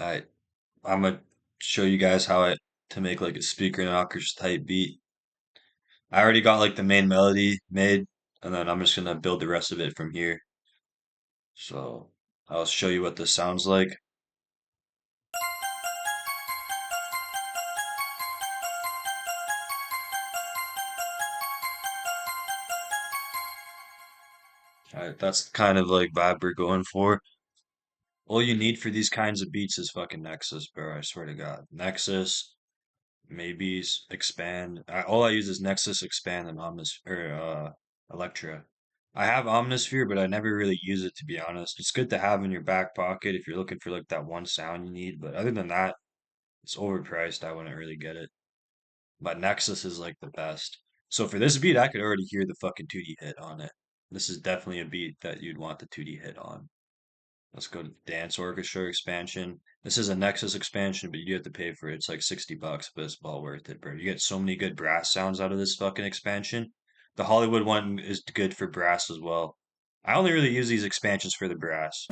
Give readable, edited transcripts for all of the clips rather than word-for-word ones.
I I'm gonna show you guys how to make like a speaker Knockerz type beat. I already got like the main melody made, and then I'm just gonna build the rest of it from here. So I'll show you what this sounds like. Alright, that's the kind of like vibe we're going for. All you need for these kinds of beats is fucking Nexus, bro. I swear to God. Nexus, maybe expand. All I use is Nexus, expand, and Omnis or Electra. I have Omnisphere, but I never really use it to be honest. It's good to have in your back pocket if you're looking for like that one sound you need, but other than that, it's overpriced. I wouldn't really get it. But Nexus is like the best. So for this beat, I could already hear the fucking 2D hit on it. This is definitely a beat that you'd want the 2D hit on. Let's go to Dance Orchestra expansion. This is a Nexus expansion, but you do have to pay for it. It's like $60, but it's well worth it, bro. You get so many good brass sounds out of this fucking expansion. The Hollywood one is good for brass as well. I only really use these expansions for the brass.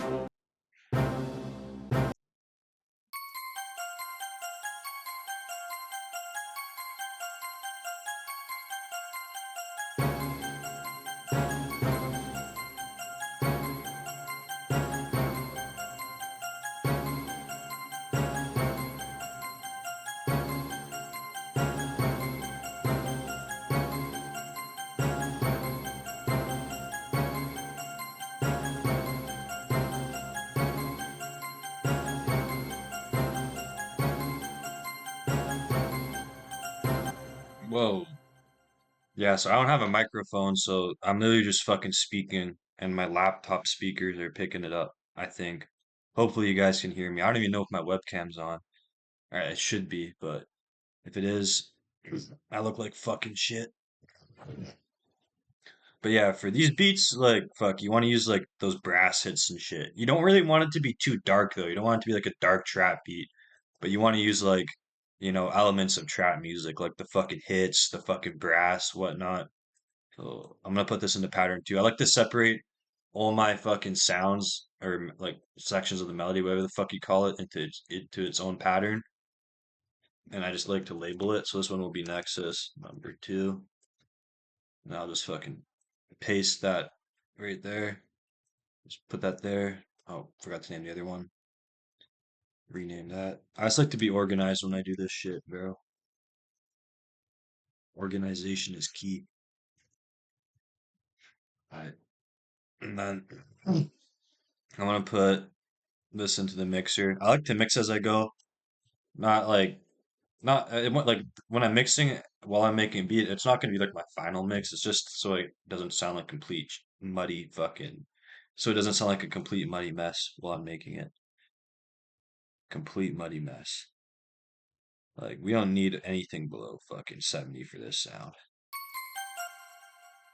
Whoa. Yeah, so I don't have a microphone, so I'm literally just fucking speaking, and my laptop speakers are picking it up, I think. Hopefully you guys can hear me. I don't even know if my webcam's on. Alright, it should be, but if it is, I look like fucking shit. But yeah, for these beats, like, fuck, you want to use like those brass hits and shit. You don't really want it to be too dark though. You don't want it to be like a dark trap beat, but you want to use like, elements of trap music, like the fucking hits, the fucking brass, whatnot. So I'm gonna put this into pattern too. I like to separate all my fucking sounds or like sections of the melody, whatever the fuck you call it, into its own pattern, and I just like to label it. So this one will be Nexus number two, and I'll just fucking paste that right there. Just put that there. Oh, forgot to name the other one. Rename that. I just like to be organized when I do this shit, bro. Organization is key. Alright. And then I'm gonna put this into the mixer. I like to mix as I go. Not like not like when I'm mixing it while I'm making a beat, it's not gonna be like my final mix. It's just so it doesn't sound like complete muddy fucking so it doesn't sound like a complete muddy mess while I'm making it. Complete muddy mess. Like, we don't need anything below fucking 70 for this sound.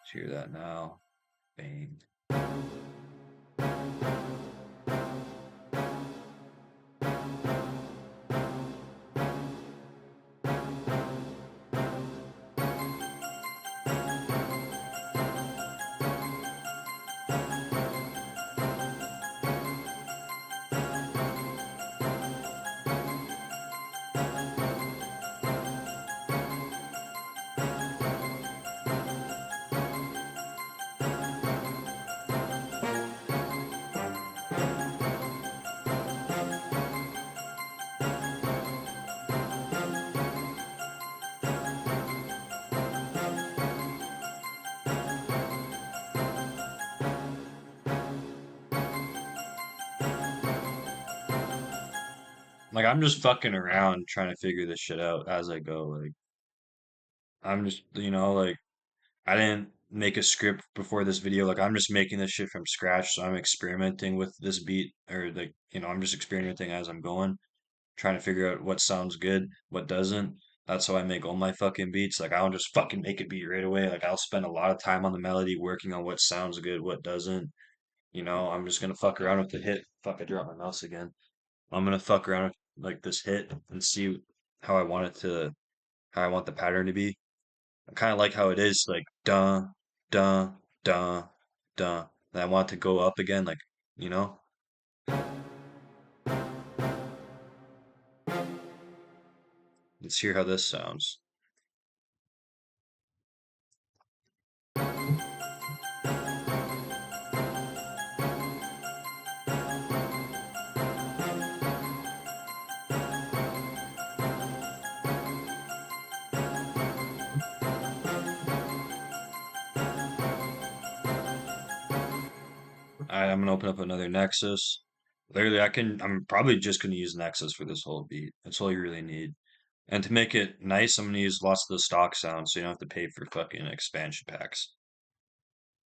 Let's hear that now. Bang. Like, I'm just fucking around trying to figure this shit out as I go. Like, I'm just, like, I didn't make a script before this video. Like, I'm just making this shit from scratch. So I'm experimenting with this beat, or like, I'm just experimenting as I'm going, trying to figure out what sounds good, what doesn't. That's how I make all my fucking beats. Like, I don't just fucking make a beat right away. Like, I'll spend a lot of time on the melody, working on what sounds good, what doesn't. I'm just gonna fuck around with the hit. Fuck, I dropped my mouse again. I'm gonna fuck around with like this hit and see how I want it to, how I want the pattern to be. I kind of like how it is, like dun, dun, dun, dun. And I want it to go up again, like, you know? Let's hear how this sounds. I'm gonna open up another Nexus. Literally, I'm probably just gonna use Nexus for this whole beat. That's all you really need. And to make it nice, I'm gonna use lots of the stock sounds, so you don't have to pay for fucking expansion packs.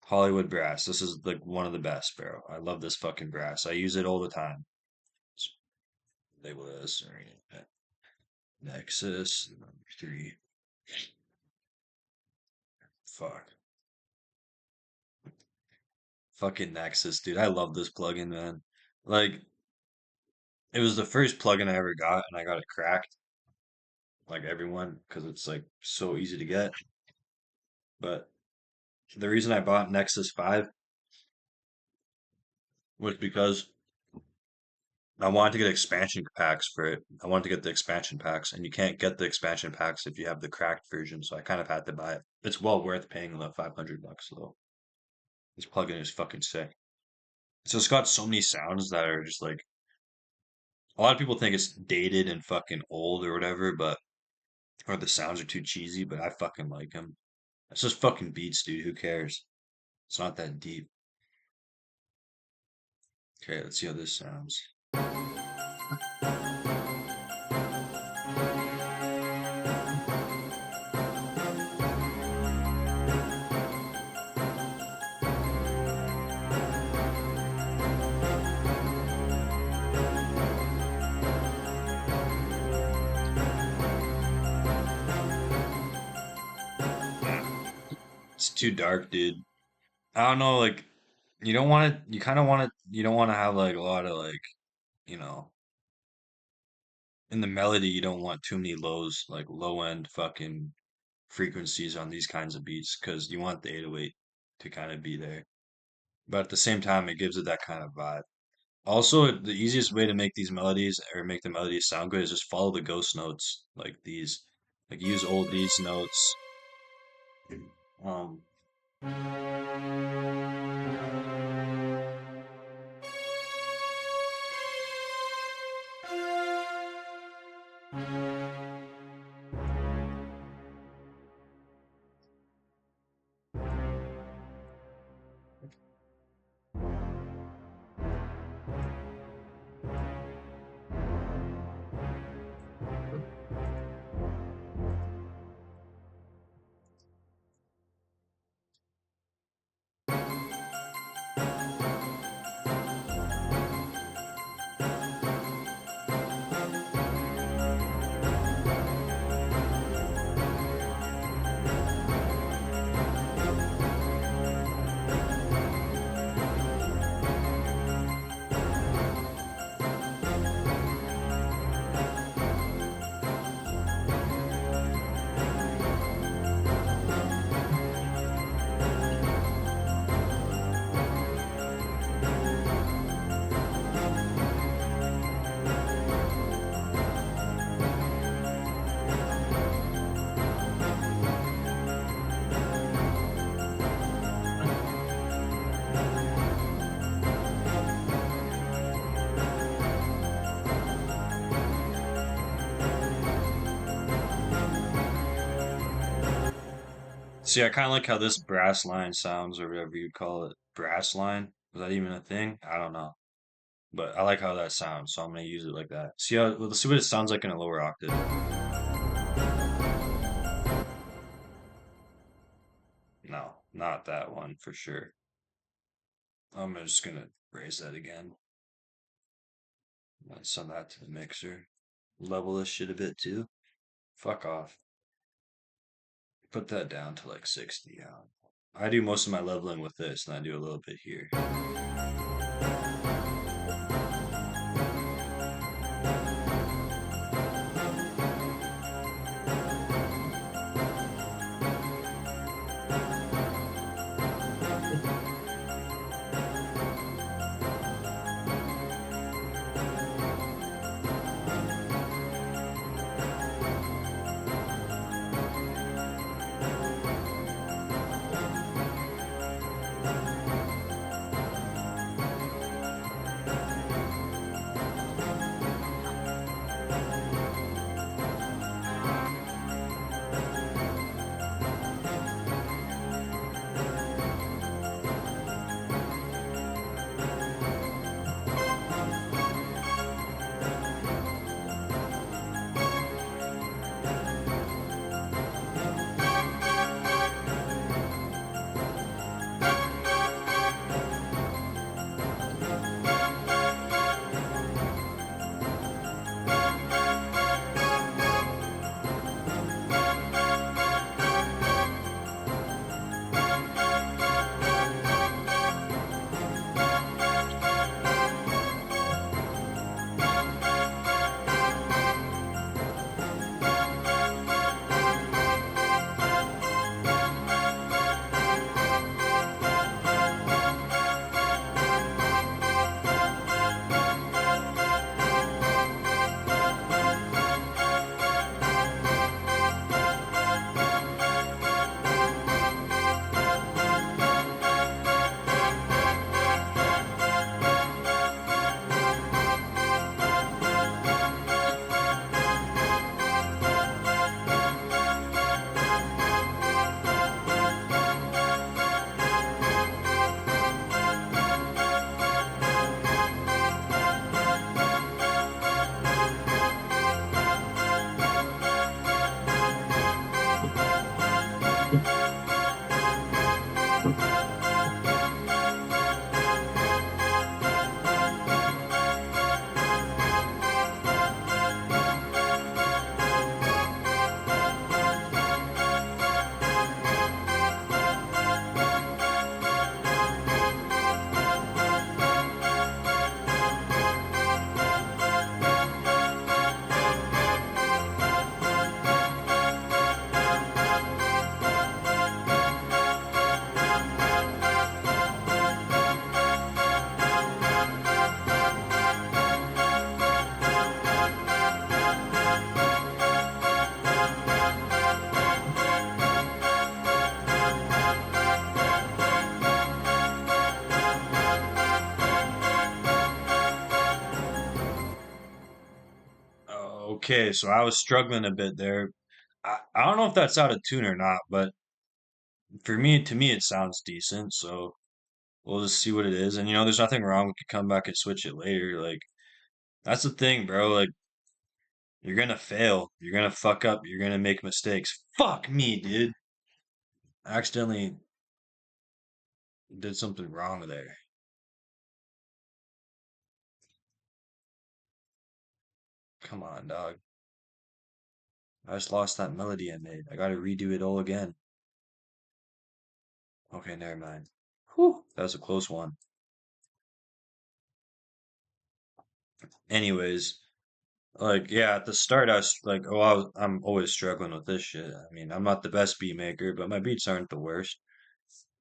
Hollywood brass. This is like one of the best, bro. I love this fucking brass. I use it all the time. Let's label this. All right. Nexus number 3. Fuck. Fucking Nexus, dude. I love this plugin, man. Like, it was the first plugin I ever got, and I got it cracked, like everyone, because it's like so easy to get. But the reason I bought Nexus 5 was because I wanted to get expansion packs for it. I wanted to get the expansion packs, and you can't get the expansion packs if you have the cracked version, so I kind of had to buy it. It's well worth paying the $500 though. This plugin is fucking sick. So it's got so many sounds that are just like a lot of people think it's dated and fucking old or whatever, but or the sounds are too cheesy, but I fucking like them. It's just fucking beats, dude. Who cares? It's not that deep. Okay, let's see how this sounds. Yeah, it's too dark, dude. I don't know, like you don't want to. You kind of want to. You don't want to have like a lot of like you know in the melody. You don't want too many lows, like low end fucking frequencies on these kinds of beats, because you want the 808 to kind of be there. But at the same time, it gives it that kind of vibe. Also, the easiest way to make these melodies or make the melodies sound good is just follow the ghost notes like these. Like use all these notes. Um, See, I kind of like how this brass line sounds, or whatever you call it. Brass line? Is that even a thing? I don't know. But I like how that sounds, so I'm gonna use it like that. See how, well, let's see what it sounds like in a lower octave. No, not that one for sure. I'm just gonna raise that again. Let's send that to the mixer. Level this shit a bit too. Fuck off. Put that down to like 60. I do most of my leveling with this, and I do a little bit here. Okay, so I was struggling a bit there. I don't know if that's out of tune or not, but for me, to me, it sounds decent. So we'll just see what it is. And there's nothing wrong. We could come back and switch it later. Like that's the thing, bro. Like you're gonna fail. You're gonna fuck up. You're gonna make mistakes. Fuck me, dude. I accidentally did something wrong there. Come on, dog. I just lost that melody I made. I gotta redo it all again. Okay, never mind. Whew, that was a close one. Anyways, like yeah, at the start I was like, oh, I'm always struggling with this shit. I mean, I'm not the best beat maker, but my beats aren't the worst.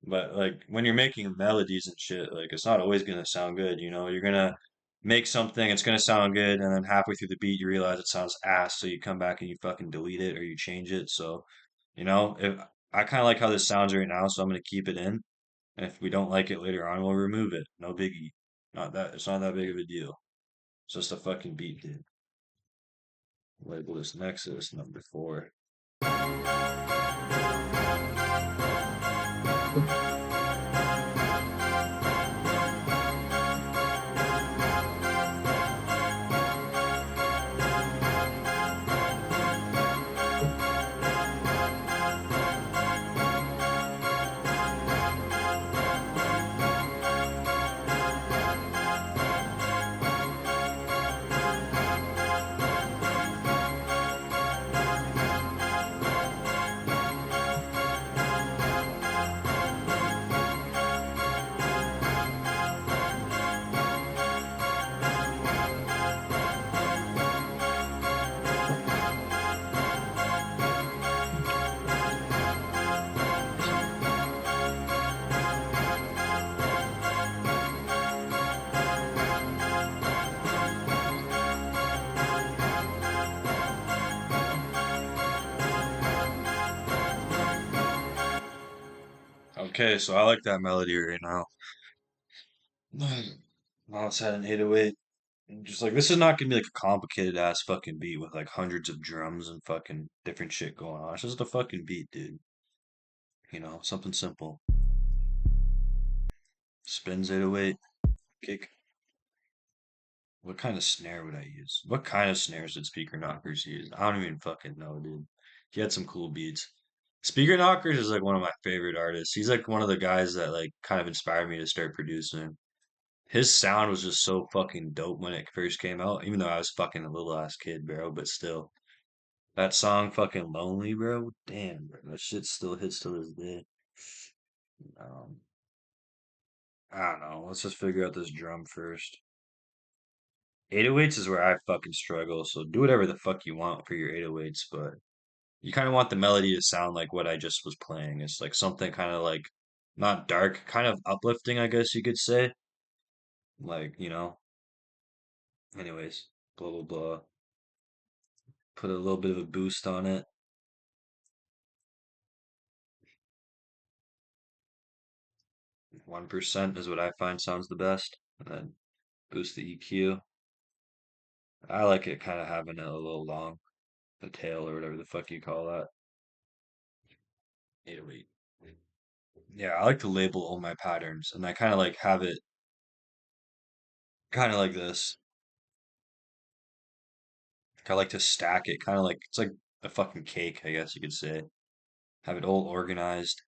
But like when you're making melodies and shit, like it's not always gonna sound good, You're gonna make something, it's gonna sound good, and then halfway through the beat you realize it sounds ass, so you come back and you fucking delete it or you change it. So, if I kind of like how this sounds right now, so I'm gonna keep it in. And if we don't like it later on, we'll remove it. No biggie. It's not that big of a deal. It's just a fucking beat, dude. Label this Nexus number 4. Okay, so I like that melody right now. Now it's at an 808. And just like this is not gonna be like a complicated ass fucking beat with like hundreds of drums and fucking different shit going on. It's just a fucking beat, dude. Something simple. Spins 808, kick. What kind of snare would I use? What kind of snares did Speaker Knockers use? I don't even fucking know, dude. He had some cool beats. Speaker Knockers is like one of my favorite artists. He's like one of the guys that like kind of inspired me to start producing. His sound was just so fucking dope when it first came out, even though I was fucking a little ass kid, bro, but still. That song fucking Lonely, bro. Damn, bro. That shit still hits to this day. Um, I don't know. Let's just figure out this drum first. 808s is where I fucking struggle, so do whatever the fuck you want for your 808s, but you kind of want the melody to sound like what I just was playing. It's like something kind of like not dark, kind of uplifting, I guess you could say. Like, anyways, blah blah blah. Put a little bit of a boost on it. 1% is what I find sounds the best. And then boost the EQ. I like it kind of having it a little long, the tail or whatever the fuck you call that. 808. Yeah, I like to label all my patterns, and I kind of like have it kind of like this. I like to stack it, kind of like it's like a fucking cake, I guess you could say. Have it all organized.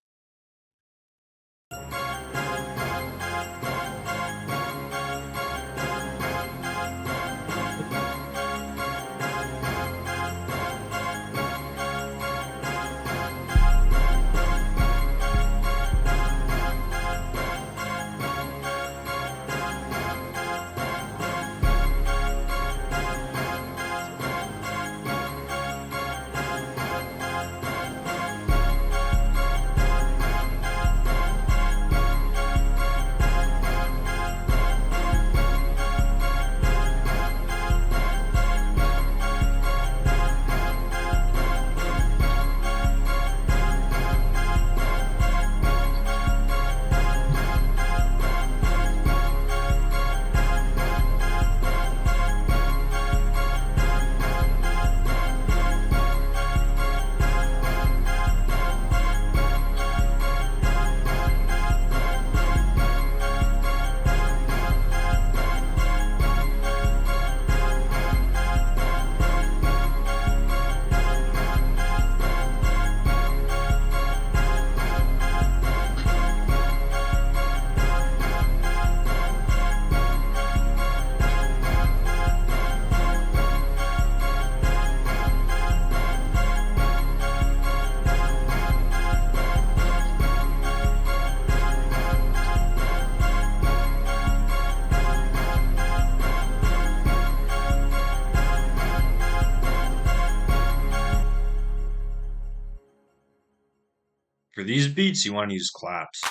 For these beats, you want to use claps.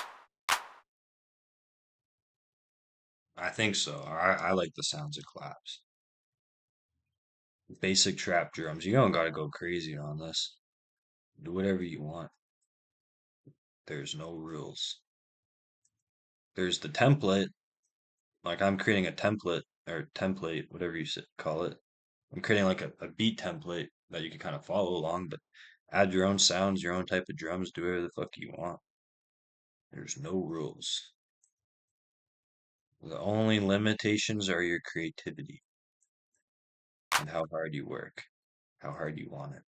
I think so. I like the sounds of claps. Basic trap drums. You don't gotta go crazy on this. Do whatever you want. There's no rules. There's the template. Like I'm creating a template or template, whatever you call it. I'm creating like a beat template that you can kind of follow along, but add your own sounds, your own type of drums, do whatever the fuck you want. There's no rules. The only limitations are your creativity and how hard you work, how hard you want it.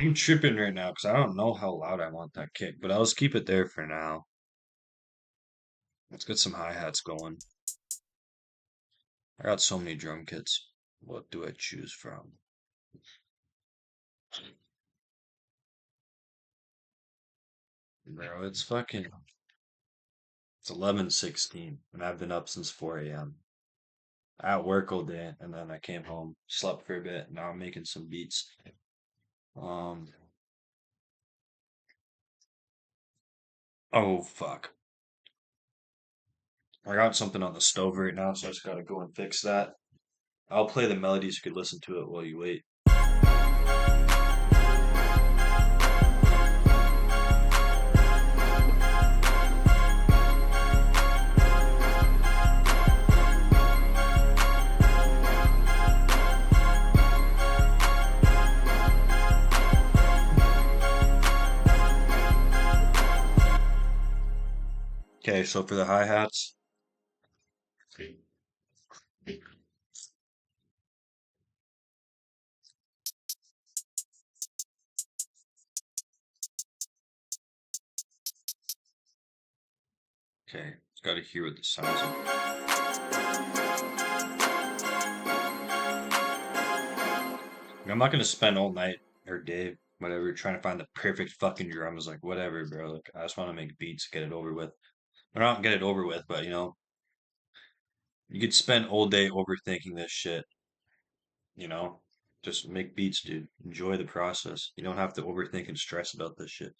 I'm tripping right now because I don't know how loud I want that kick, but I'll just keep it there for now. Let's get some hi-hats going. I got so many drum kits. What do I choose from? Bro, it's fucking it's 11:16 and I've been up since 4 a.m. At work all day and then I came home, slept for a bit, now I'm making some beats. Um oh fuck. I got something on the stove right now, so I just gotta go and fix that. I'll play the melodies, you could listen to it while you wait. Okay, so for the hi-hats, okay, gotta hear what the sounds I'm not gonna spend all night or day, whatever, trying to find the perfect fucking drums. Like, whatever, bro. Like, I just want to make beats, get it over with. Or not get it over with, but you could spend all day overthinking this shit, you know? Just make beats, dude. Enjoy the process. You don't have to overthink and stress about this shit.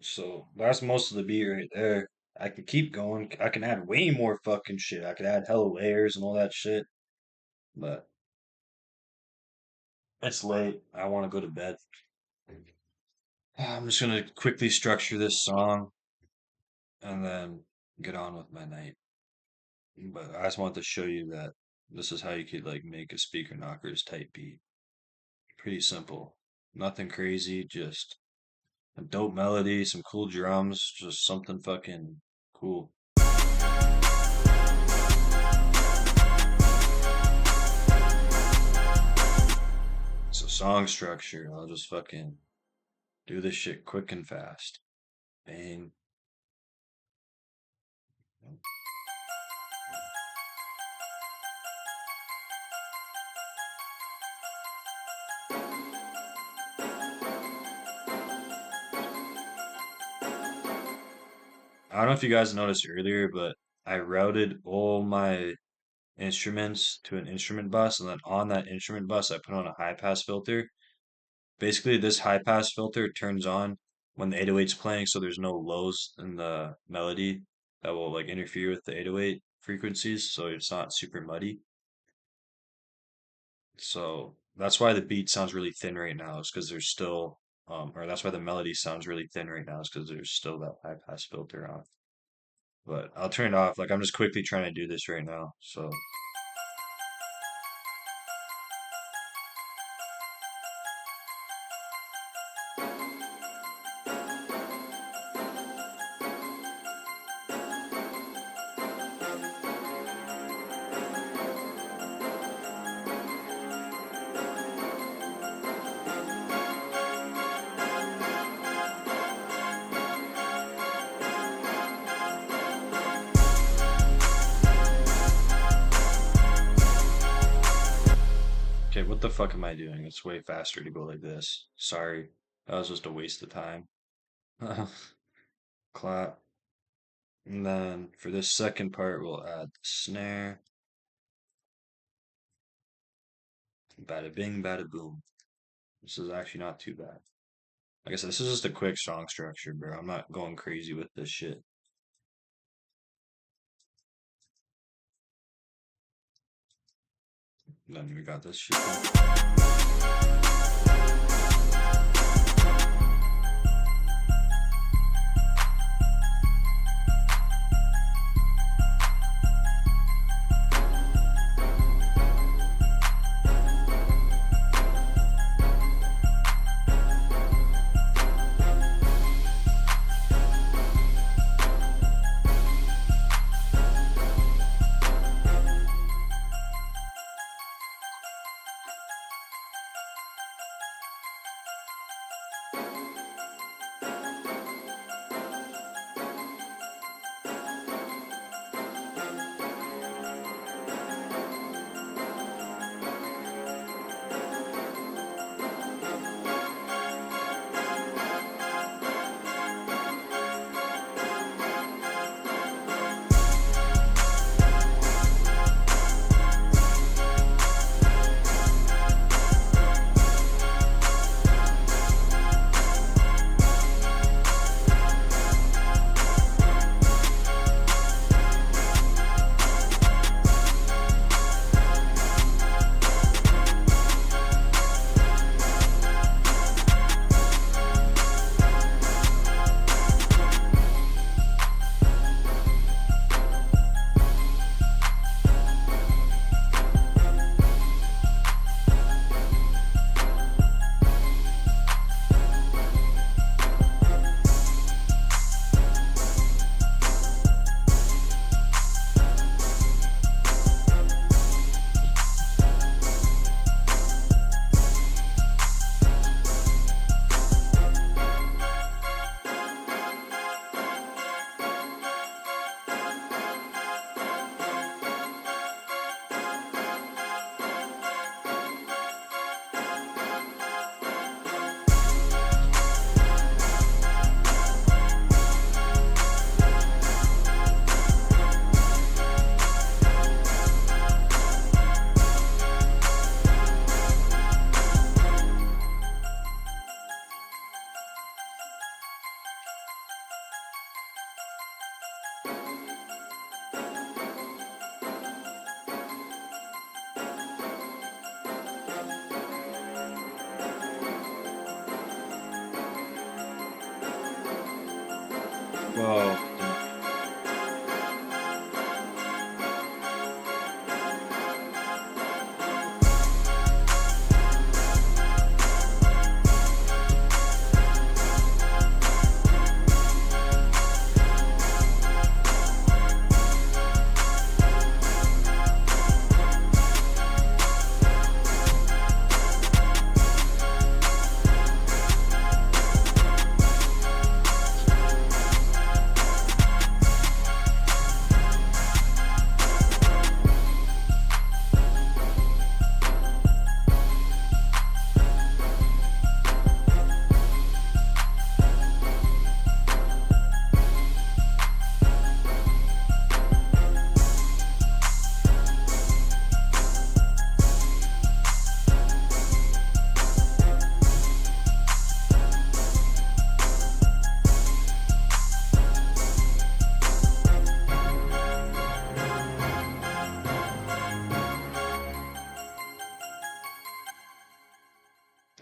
So that's most of the beat right there. I can keep going. I can add way more fucking shit. I could add hella layers and all that shit. But it's late. I want to go to bed. I'm just gonna quickly structure this song and then get on with my night. But I just wanted to show you that this is how you could like make a speaker knockers type beat. Pretty simple. Nothing crazy, just a dope melody, some cool drums, just something fucking cool. So song structure, I'll just fucking do this shit quick and fast. Bang. I don't know if you guys noticed earlier, but I routed all my instruments to an instrument bus, and then on that instrument bus, I put on a high pass filter. Basically, this high pass filter turns on when the 808's playing, so there's no lows in the melody that will like interfere with the 808 frequencies, so it's not super muddy. So that's why the beat sounds really thin right now, is because there's still, or that's why the melody sounds really thin right now, is because there's still that high pass filter on. But I'll turn it off. Like I'm just quickly trying to do this right now. So, okay, what the fuck am I doing? It's way faster to go like this. Sorry, that was just a waste of time. Clap. And then for this second part, we'll add the snare. Bada bing, bada boom. This is actually not too bad. Like I said, this is just a quick song structure, bro. I'm not going crazy with this shit. Then we got this shit. Well,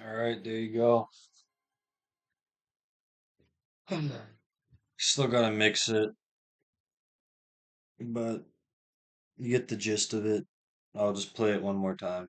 all right, there you go. Still gotta mix it, but you get the gist of it. I'll just play it one more time.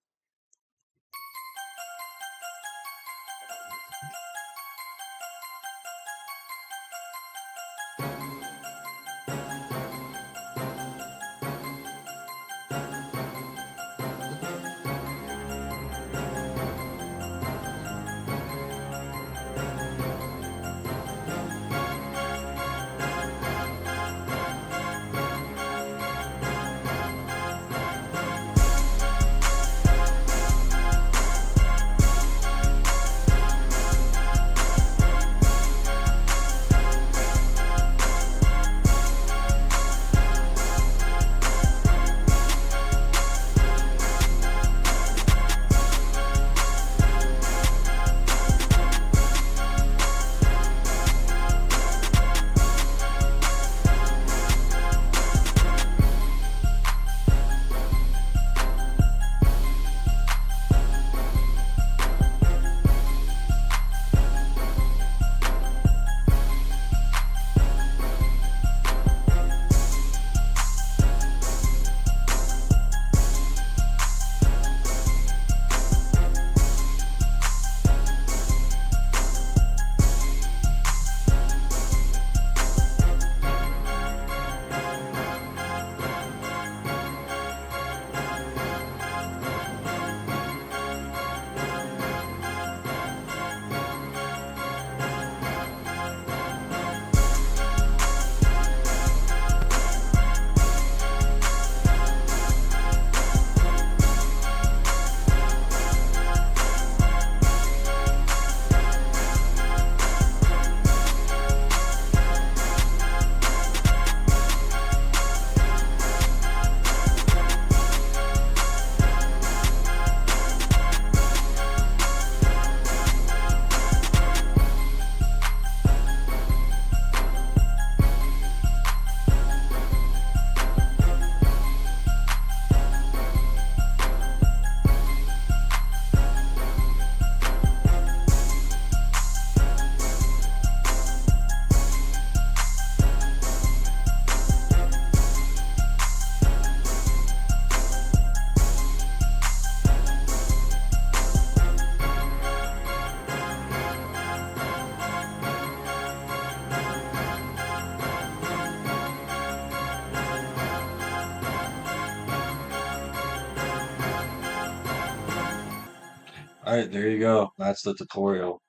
All right, there you go. That's the tutorial.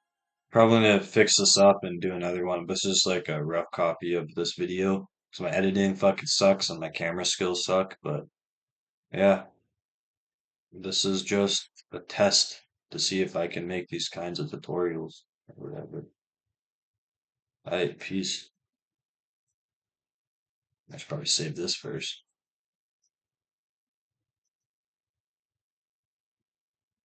Probably gonna fix this up and do another one, but it's just like a rough copy of this video. So my editing fucking sucks and my camera skills suck, but yeah, this is just a test to see if I can make these kinds of tutorials or whatever. All right, peace. I should probably save this first.